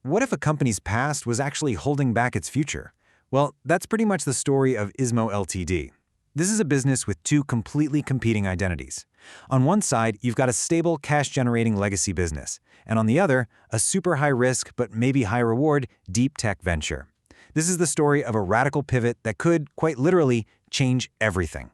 What if a company's past was actually holding back its future? Well, that's pretty much the story of Ismo Ltd. This is a business with two completely competing identities. On one side, you've got a stable, cash-generating legacy business, and on the other, a super high-risk but maybe high-reward deep tech venture. This is the story of a radical pivot that could, quite literally, change everything.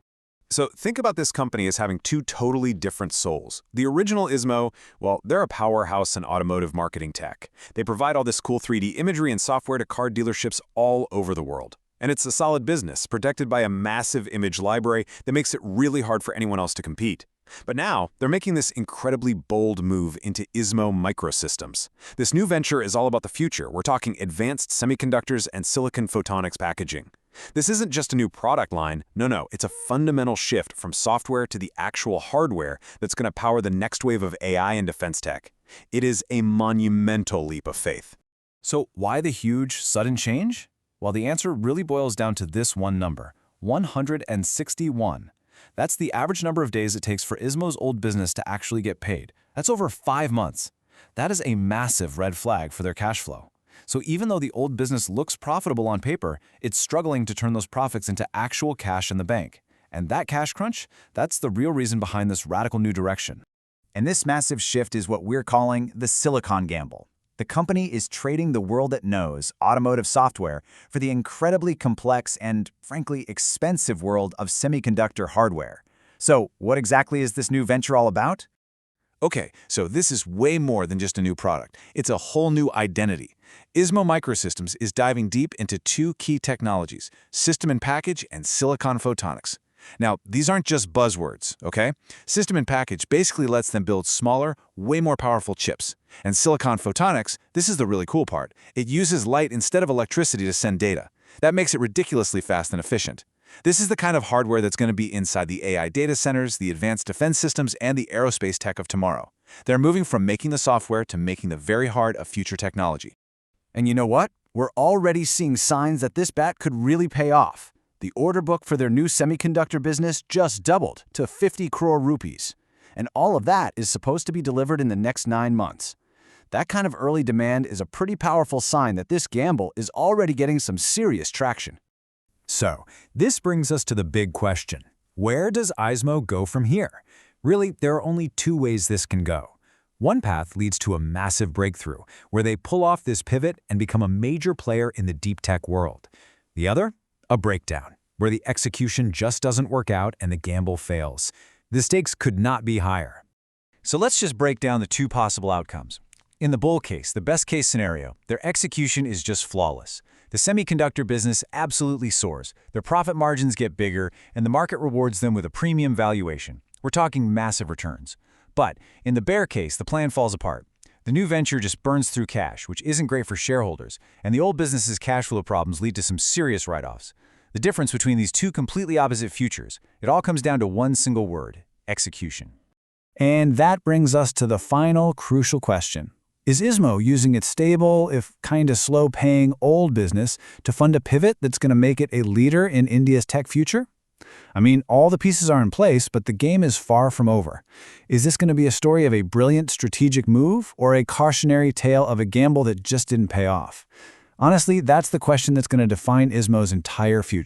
So think about this company as having two totally different souls. The original Ismo, well, they're a powerhouse in automotive marketing tech. They provide all this cool 3D imagery and software to car dealerships all over the world. And it's a solid business, protected by a massive image library that makes it really hard for anyone else to compete. But now, they're making this incredibly bold move into Ismo Microsystems. This new venture is all about the future. We're talking advanced semiconductors and silicon photonics packaging. This isn't just a new product line. No, it's a fundamental shift from software to the actual hardware that's going to power the next wave of AI and defense tech. It is a monumental leap of faith. So why the huge, sudden change? Well, the answer really boils down to this one number, 161. That's the average number of days it takes for Ismo's old business to actually get paid. That's over 5 months. That is a massive red flag for their cash flow. So even though the old business looks profitable on paper, it's struggling to turn those profits into actual cash in the bank. And that cash crunch, that's the real reason behind this radical new direction. And this massive shift is what we're calling the silicon gamble. The company is trading the world it knows, automotive software, for the incredibly complex and, frankly, expensive world of semiconductor hardware. So what exactly is this new venture all about? Okay, so this is way more than just a new product. It's a whole new identity. Ismo Microsystems is diving deep into two key technologies, system in package and silicon photonics. Now, these aren't just buzzwords, okay? System in package basically lets them build smaller, way more powerful chips. And silicon photonics, this is the really cool part. It uses light instead of electricity to send data. That makes it ridiculously fast and efficient. This is the kind of hardware that's going to be inside the AI data centers, the advanced defense systems, and the aerospace tech of tomorrow. They're moving from making the software to making the very heart of future technology. And you know what? We're already seeing signs that this bet could really pay off. The order book for their new semiconductor business just doubled to 50 crore rupees. And all of that is supposed to be delivered in the next 9 months. That kind of early demand is a pretty powerful sign that this gamble is already getting some serious traction. So, this brings us to the big question. Where does Ismo go from here? Really, there are only two ways this can go. One path leads to a massive breakthrough, where they pull off this pivot and become a major player in the deep tech world. The other? A breakdown, where the execution just doesn't work out and the gamble fails. The stakes could not be higher. So let's just break down the two possible outcomes. In the bull case, the best case scenario, their execution is just flawless. The semiconductor business absolutely soars, their profit margins get bigger, and the market rewards them with a premium valuation. We're talking massive returns. But in the bear case, the plan falls apart. The new venture just burns through cash, which isn't great for shareholders, and the old business's cash flow problems lead to some serious write-offs. The difference between these two completely opposite futures, it all comes down to one single word: execution. And that brings us to the final crucial question. Is Ismo using its stable, if kinda slow-paying, old business to fund a pivot that's going to make it a leader in India's tech future? I mean, all the pieces are in place, but the game is far from over. Is this going to be a story of a brilliant strategic move or a cautionary tale of a gamble that just didn't pay off? Honestly, that's the question that's going to define Ismo's entire future.